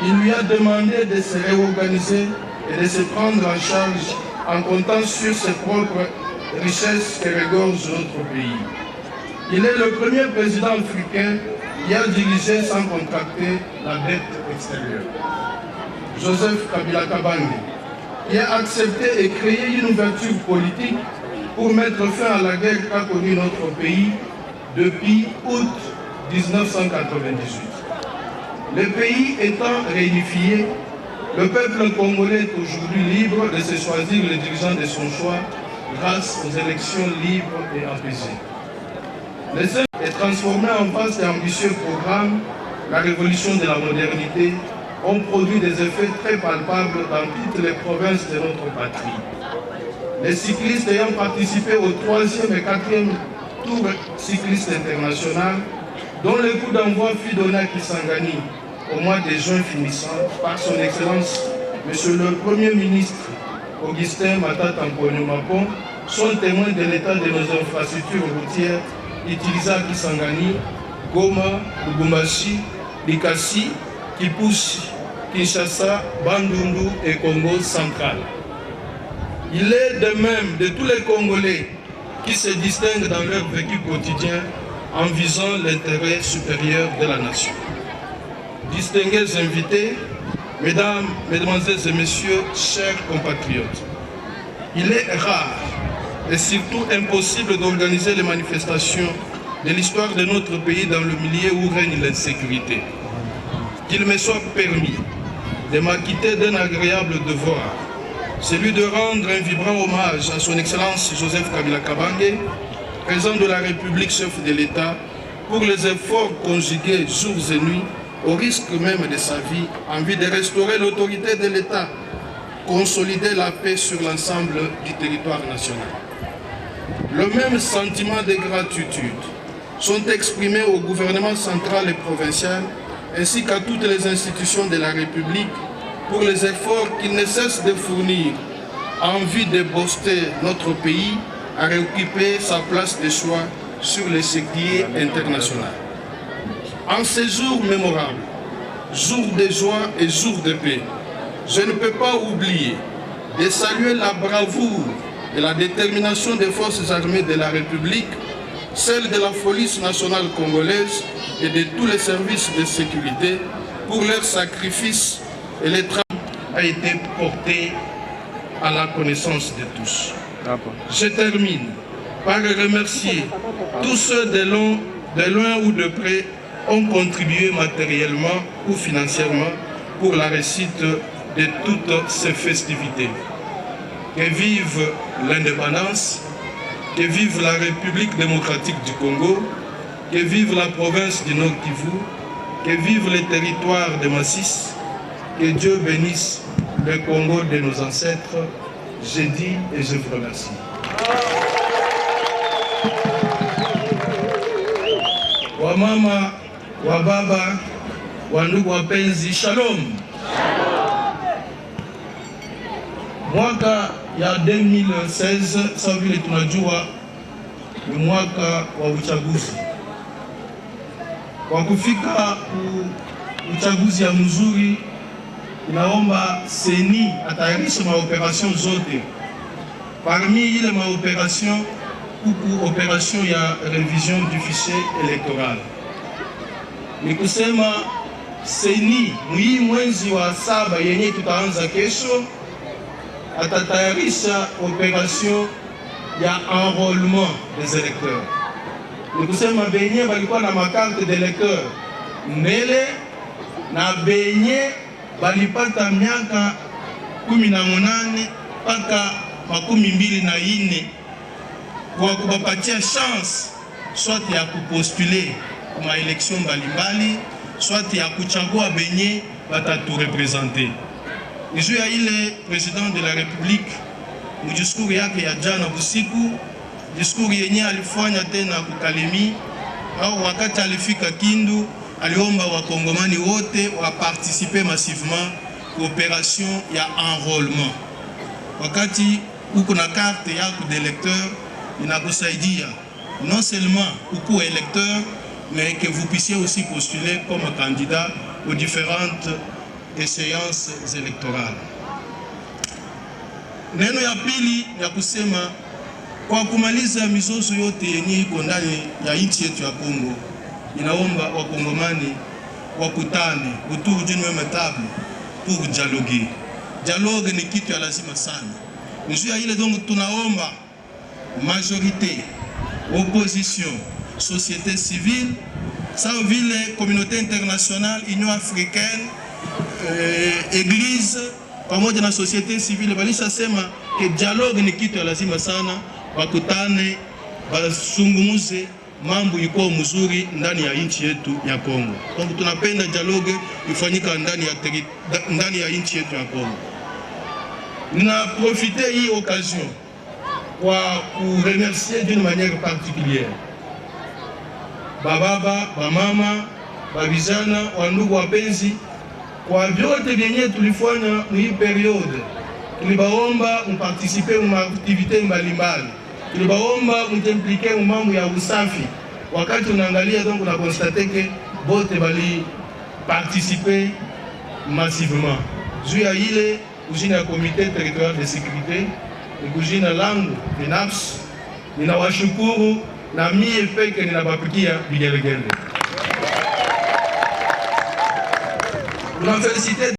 il lui a demandé de se réorganiser et de se prendre en charge en comptant sur ses propres richesses qui regorgent notre pays. Il est le premier président africain qui a dirigé sans contracter la dette extérieure. Joseph Kabila Kabange, qui a accepté et créé une ouverture politique pour mettre fin à la guerre qu'a connue notre pays depuis août 1998. Le pays étant réunifié, le peuple congolais est aujourd'hui libre de se choisir les dirigeants de son choix grâce aux élections libres et apaisées. Les œuvres est transformé en vaste et ambitieux programme, la révolution de la modernité, ont produit des effets très palpables dans toutes les provinces de notre patrie. Les cyclistes ayant participé au 3e et 4e tour cycliste international, dont le coup d'envoi fut donné à Kisangani au mois de juin finissant par son Excellence, Monsieur le Premier ministre Augustin Matata Mapon, sont témoins de l'état de nos infrastructures routières utilisées à Kisangani, Goma, Lubumbashi, Likasi, Kipushi, Kinshasa, Bandundu et Congo central. Il est de même de tous les Congolais qui se distinguent dans leur vécu quotidien en visant l'intérêt supérieur de la nation. Distingués invités, mesdames, mesdemoiselles et messieurs, chers compatriotes, il est rare et surtout impossible d'organiser les manifestations de l'histoire de notre pays dans le milieu où règne l'insécurité. Qu'il me soit permis de m'acquitter d'un agréable devoir, celui de rendre un vibrant hommage à son Excellence Joseph Kabila Kabange, président de la République, chef de l'État, pour les efforts conjugués jours et nuits, au risque même de sa vie, en vue de restaurer l'autorité de l'État, consolider la paix sur l'ensemble du territoire national. Le même sentiment de gratitude sont exprimés au gouvernement central et provincial, ainsi qu'à toutes les institutions de la République, pour les efforts qu'ils ne cessent de fournir en vue de booster notre pays à réoccuper sa place de choix sur l'échiquier international. En ces jours mémorables, jours de joie et jours de paix, je ne peux pas oublier de saluer la bravoure et la détermination des forces armées de la République, celle de la police nationale congolaise et de tous les services de sécurité pour leur sacrifice, et le travail a été porté à la connaissance de tous. Je termine par remercier tous ceux de loin ou de près ont contribué matériellement ou financièrement pour la réussite de toutes ces festivités. Que vive l'indépendance, que vive la République démocratique du Congo, que vive la province du Nord Kivu, que vive les territoires de Massis, que Dieu bénisse le Congo de nos ancêtres. Je dis et je vous remercie. Wamama, wababa, wandugu wapenzi, shalom. Mwaka ya 2016 sawa vile tunajua ni mwaka wa uchaguzi. Kwa kufika uchaguzi ya mzuri, inaomba seni atayarishe maoperation zote. Parmi ile maoperation kuku operation ya revision du fichier électoral. Ni kusema seni mwii mwezi wa 7 yenye tutaanza kesho atatayarisha operation ya enrôlement des électeurs. Ni kusema benye balikuwa na makarte d'électeur mbele na benye balipata miaka 18 mpaka 24 kwa kubapatia chance soit ya kupostuler kuma election mbalimbali, soit ya kuchagua benye batatu représenter. Nizo ya ile président de la République mudiscours yake ya jana usiku, discours yenye alifanya tena kukalemi au wakati alifika Kindu, aliomba wakongomani wote wa participer massivement opération ya enrôlement. Wakati uko na carte yako d'électeur, inakusaidia non seulement uko électeur, mais que vous puissiez aussi postuler comme candidat aux différentes des séances électorales. Neno ya pili ya kusema kwa kumaliza mizozo yote yenye iko ndani ya nchi yetu ya Kongo, inaomba wakongomani wakutane autour d'une même table pour dialoguer. Dialogue ni kitu ya lazima sana. Njoo ya ile donc tunaomba majorité, opposition, société civile, sans vile communauté internationale, Union africaine, église pamoja na société civile balisha sema ke dialogue ni kitu ya lazima sana, wakutane basungumuze mambo iko mzuri ndani ya nchi yetu ya Kongo. Donc tunapenda dialogue ifanyika ndani ya nchi yetu ya Kongo. Nina profiter hii occasion pour remercier d'une manière particulière bababa, bamama, babijana, wandugu wapenzi kwa vyote vyenye tulifanya hii periode. Tulibaomba mparticiper mu activité mbalimbali, tulibaomba mtemplike mu mambo ya usafi. Wakati unaangalia donc on a constaté que bote bali participer massivement. Juu ya ile kujina comité territorial de sécurité ni kujina langu binafsi, ninawashukuru na mie peke ninabapikia vigelegele. Tunaféliciter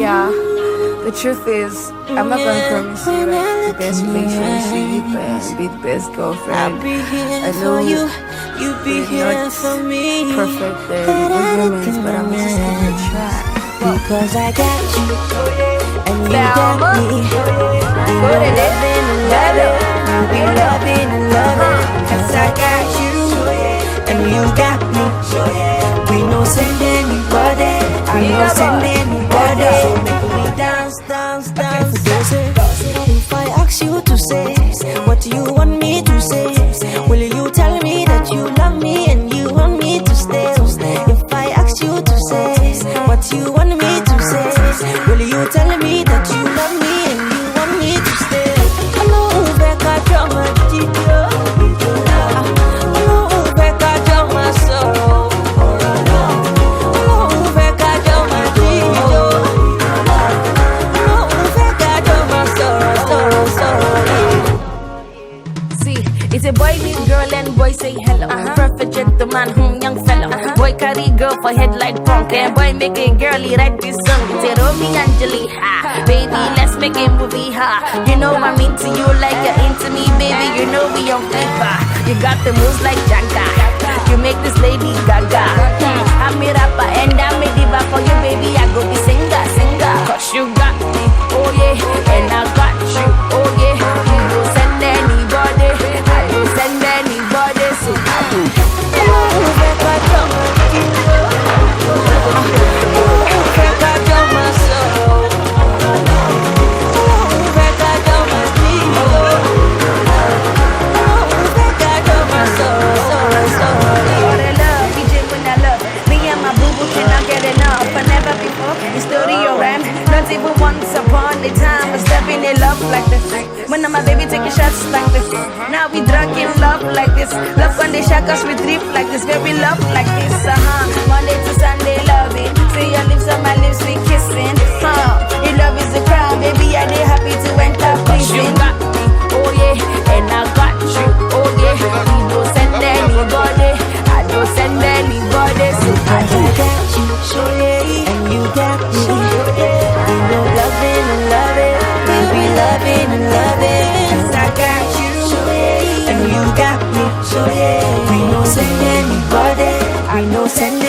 Yeah, the truth is, I'm not gonna promise you like the best relationship and be the best girlfriend. I know you be here for me. Perfect agreements, but I'm just gonna try. Because I got you, and you got me. We loving and loving, we loving and loving. 'Cause I got you, and you got me. We no send anybody, I no send anybody. So make me dance, dance, dance. If I ask you to say, what do you want me to say? Will you tell me that you love me and you want me to stay? If I ask you to say, what you want me to say? Will you tell me that you love me and you want me to stay? Hello, Becca, drama, teacher. Hello, Becca, drama, sorrow. It's a boy meet girl and boy say hello. Perfect gentleman, young fellow. Boy carry girl for head like punk, and boy make a girlie write this song. It's a Romeo and Juliet, ha. Baby, let's make a movie, ha. You know I'm into you like you're into me, baby. You know we on fever. You got the moves like Jagga. You make this lady gaga. like this, very love like this, Monday to Sunday loving. See your lips on my lips, we kissing, Your love is the crown, baby, I dey happy to enter prison. You got me, oh yeah, and I got you, oh yeah. We don't send anybody, I don't send anybody. So I got you, so yeah, and you got me. We know loving and loving, baby, loving and loving. 'Cause I got you, so yeah, and you got me, so yeah. We know send anybody, I know send